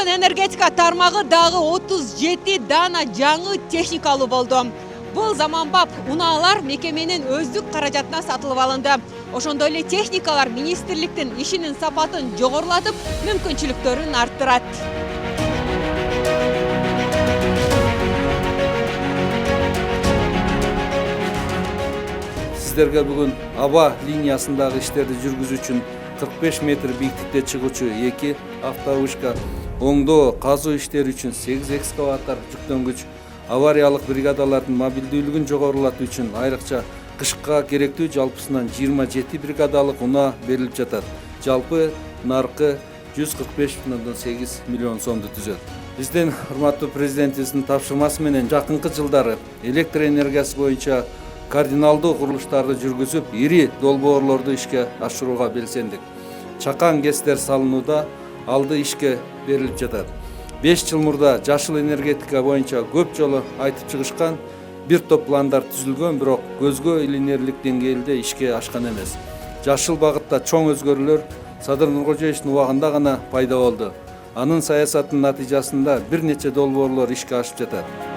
Чакан энергетика тармагы дагы 37 дана жаңы техника алуу болду. Бул заманбап унаалар мекеменин өздүк каражатына сатылып алынды. Ошондой эле техникалар министрликтин ишинин сапатын жогорулатып, мүмкүнчүлүктөрүн арттырат. Сиздерге бүгүн аба линиясындагы иштерди жүргүзүү үчүн 45 метр бийиктикте чыгуучу 2 автовышка, оңдоо, казуу иштери үчүн 8 экскаватор жүктөнгүч, авариялык бригадалардын мобилдүүлүгүн жогорулатуу үчүн айрыкча кышка керектүү жалпысынан 27 бригадалык унаа берилип жатат. Жалпы наркы 145,8 миллион сомду түзөт. Биздин урматтуу президентибиздин тапшырмасы менен жакынкы жылдары электр энергиясы боюнча кардиналдуу курулуштарды жүргүзүп, ири долбоорлорду ишке ашырууга белсендик. Чакан ГЭСтер салынууда, алды ишке берилип жатат. 5 жыл мурда жашыл энергетика боюнча көп жолу айтып чыгышкан бир топ пландар түзүлгөн, бирок көзгө илинерлик деңгээлде ишке ашкан эмес. Жашыл багытта чоң өзгөрүүлөр Садыр Нуркожоевичтин убагында гана пайда болду. Анын саясатынын натыйжасында бир нече долбоорлор ишке ашып жатат.